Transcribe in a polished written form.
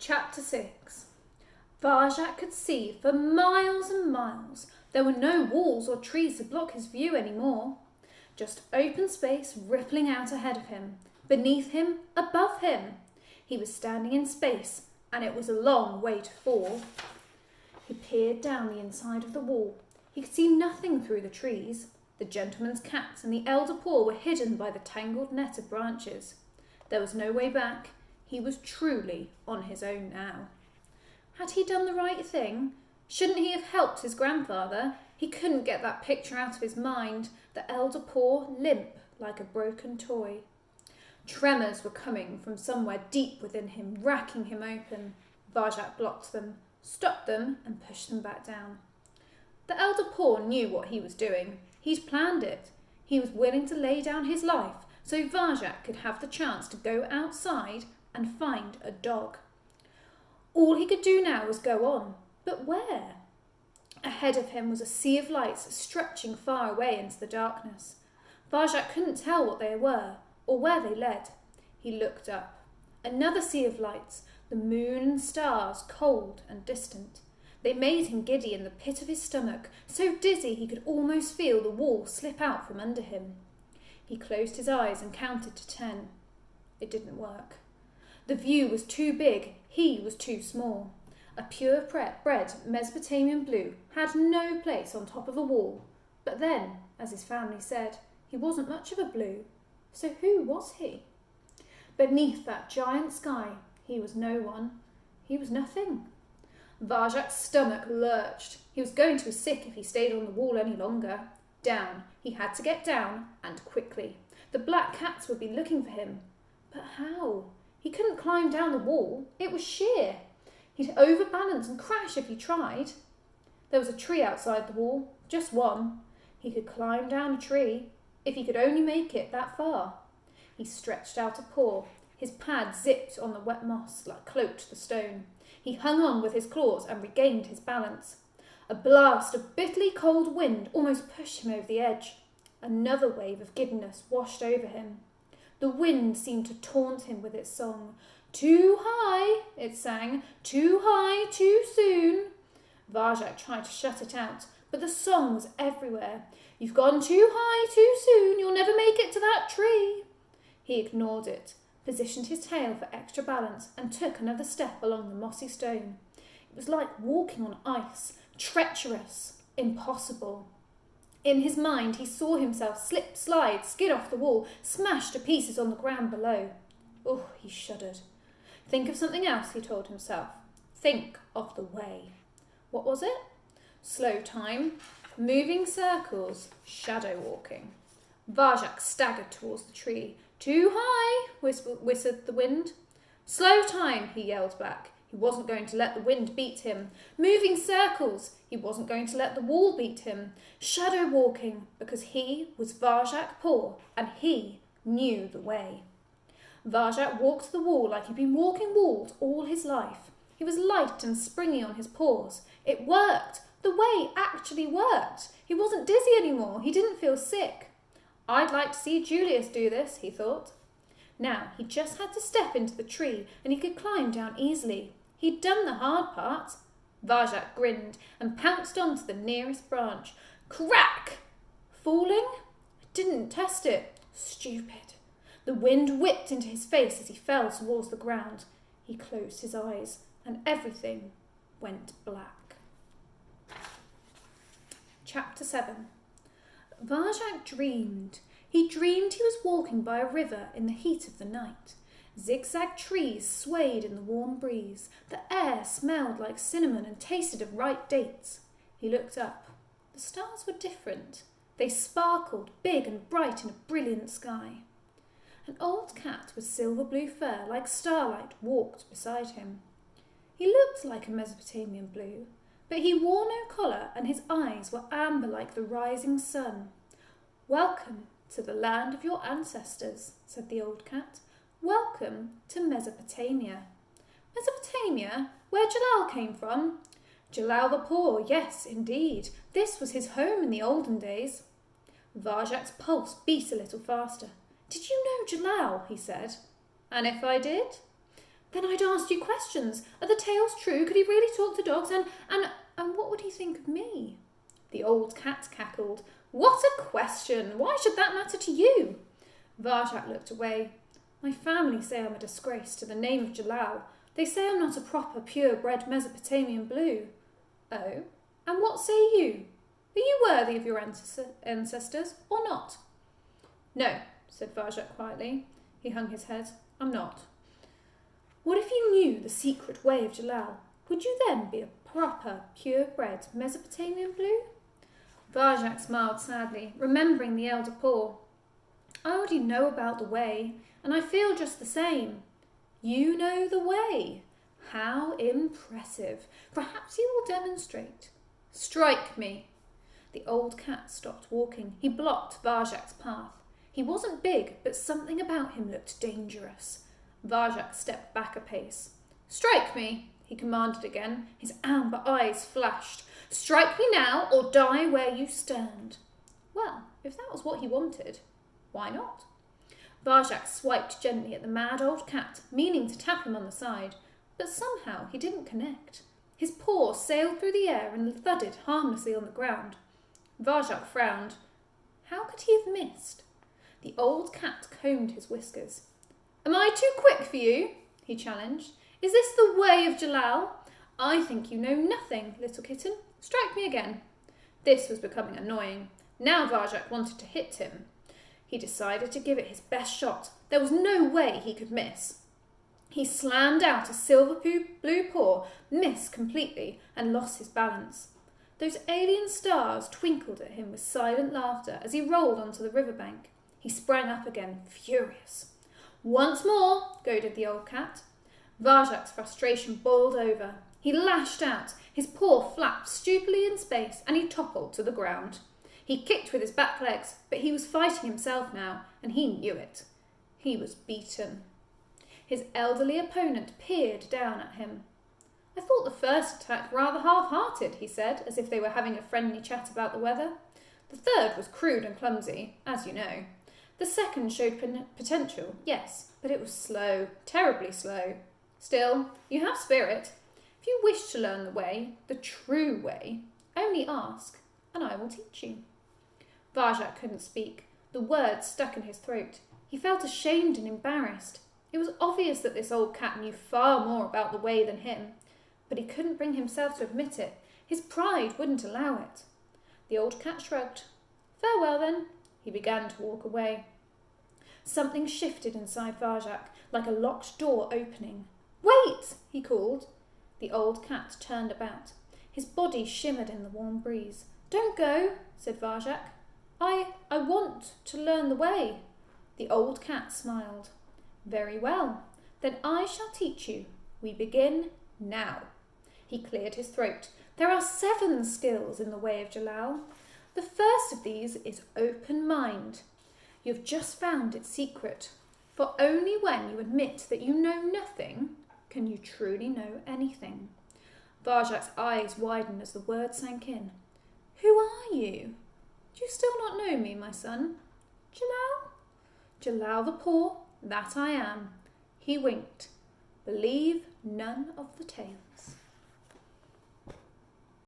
Chapter 6. Varjak could see for miles and miles. There were no walls or trees to block his view any more. Just open space rippling out ahead of him, beneath him, above him. He was standing in space, and it was a long way to fall. He peered down the inside of the wall. He could see nothing through the trees. The gentleman's cat and the elder paw were hidden by the tangled net of branches. There was no way back. He was truly on his own now. Had he done the right thing? Shouldn't he have helped his grandfather? He couldn't get that picture out of his mind, the elder paw limp like a broken toy. Tremors were coming from somewhere deep within him, racking him open. Varjak blocked them, stopped them, and pushed them back down. The elder paw knew what he was doing. He'd planned it. He was willing to lay down his life so Varjak could have the chance to go outside and find a dog. All he could do now was go on, but where? Ahead of him was a sea of lights stretching far away into the darkness. Varjak couldn't tell what they were or where they led. He looked up. Another sea of lights, the moon and stars, cold and distant. They made him giddy in the pit of his stomach, so dizzy he could almost feel the wall slip out from under him. He closed his eyes and counted to 10. It didn't work. The view was too big, he was too small. A purebred Mesopotamian blue had no place on top of a wall. But then, as his family said, he wasn't much of a blue. So who was he? Beneath that giant sky, he was no one. He was nothing. Varjak's stomach lurched. He was going to be sick if he stayed on the wall any longer. Down. He had to get down, and quickly. The black cats would be looking for him. But how? He couldn't climb down the wall. It was sheer. He'd overbalance and crash if he tried. There was a tree outside the wall, just one. He could climb down a tree, if he could only make it that far. He stretched out a paw. His pad zipped on the wet moss, like cloaked the stone. He hung on with his claws and regained his balance. A blast of bitterly cold wind almost pushed him over the edge. Another wave of giddiness washed over him. The wind seemed to taunt him with its song. "Too high," it sang, "too high, too soon." Varjak tried to shut it out, but the song was everywhere. "You've gone too high, too soon. You'll never make it to that tree." He ignored it, positioned his tail for extra balance, and took another step along the mossy stone. It was like walking on ice, treacherous, impossible. In his mind, he saw himself slip, slide, skid off the wall, smash to pieces on the ground below. Oh, he shuddered. Think of something else, he told himself. Think of the way. What was it? Slow time, moving circles, shadow walking. Varjak staggered towards the tree. "Too high," whispered the wind. "Slow time," he yelled back. He wasn't going to let the wind beat him. Moving circles. He wasn't going to let the wall beat him. Shadow walking, because he was Varjak Paw, and he knew the way. Varjak walked the wall like he'd been walking walls all his life. He was light and springy on his paws. It worked. The way actually worked. He wasn't dizzy anymore. He didn't feel sick. I'd like to see Julius do this, he thought. Now, he just had to step into the tree and he could climb down easily. He'd done the hard part. Varjak grinned and pounced onto the nearest branch. Crack! Falling? I didn't test it. Stupid. The wind whipped into his face as he fell towards the ground. He closed his eyes and everything went black. Chapter 7. Varjak dreamed. He dreamed he was walking by a river in the heat of the night. Zigzag trees swayed in the warm breeze. The air smelled like cinnamon and tasted of ripe dates. He looked up. The stars were different. They sparkled, big and bright in a brilliant sky. An old cat with silver blue fur, like starlight, walked beside him. He looked like a Mesopotamian blue, but he wore no collar and his eyes were amber like the rising sun. "Welcome to the land of your ancestors," said the old cat. "Welcome to Mesopotamia." "Mesopotamia? Where Jalal came from?" "Jalal the Paw, yes, indeed. This was his home in the olden days." Varjak's pulse beat a little faster. "Did you know Jalal?" he said. "And if I did?" Then I'd asked you questions. Are the tales true? Could he really talk to dogs? And what would he think of me? The old cat cackled. What a question! Why should that matter to you? Varjak looked away. My family say I'm a disgrace to the name of Jalal. They say I'm not a proper, pure-bred Mesopotamian blue. Oh, and what say you? Are you worthy of your ancestors, or not? No, said Varjak quietly. He hung his head. I'm not. What if you knew the secret way of Jalal? Would you then be a proper, pure-bred Mesopotamian blue? Varjak smiled sadly, remembering the elder Paw. I already know about the way, and I feel just the same. You know the way. How impressive. Perhaps you will demonstrate. Strike me. The old cat stopped walking. He blocked Varjak's path. He wasn't big, but something about him looked dangerous. Varjak stepped back a pace. Strike me, he commanded again. His amber eyes flashed. Strike me now, or die where you stand. Well, if that was what he wanted, why not? Varjak swiped gently at the mad old cat, meaning to tap him on the side, but somehow he didn't connect. His paw sailed through the air and thudded harmlessly on the ground. Varjak frowned. How could he have missed? The old cat combed his whiskers. Am I too quick for you? He challenged. Is this the way of Jalal? I think you know nothing, little kitten. Strike me again. This was becoming annoying. Now Varjak wanted to hit him. He decided to give it his best shot. There was no way he could miss. He slammed out a silver blue paw, missed completely, and lost his balance. Those alien stars twinkled at him with silent laughter as he rolled onto the riverbank. He sprang up again, furious. Once more, goaded the old cat. Varjak's frustration boiled over. He lashed out. His paw flapped stupidly in space, and he toppled to the ground. He kicked with his back legs, but he was fighting himself now, and he knew it. He was beaten. His elderly opponent peered down at him. I thought the first attack rather half-hearted, he said, as if they were having a friendly chat about the weather. The third was crude and clumsy, as you know. The second showed potential, yes, but it was slow, terribly slow. Still, you have spirit. If you wish to learn the way, the true way, only ask, and I will teach you. Varjak couldn't speak. The words stuck in his throat. He felt ashamed and embarrassed. It was obvious that this old cat knew far more about the way than him, but he couldn't bring himself to admit it. His pride wouldn't allow it. The old cat shrugged. Farewell, then. He began to walk away. Something shifted inside Varjak, like a locked door opening. Wait, he called. The old cat turned about. His body shimmered in the warm breeze. Don't go, said Varjak. I want to learn the way. The old cat smiled. Very well, then I shall teach you. We begin now. He cleared his throat. There are 7 skills in the way of Jalal. The first of these is open mind. You've just found its secret, for only when you admit that you know nothing can you truly know anything. Varjak's eyes widened as the word sank in. Who are you? Do you still not know me, my son? Jalal? Jalal the Paw, that I am. He winked. Believe none of the tales.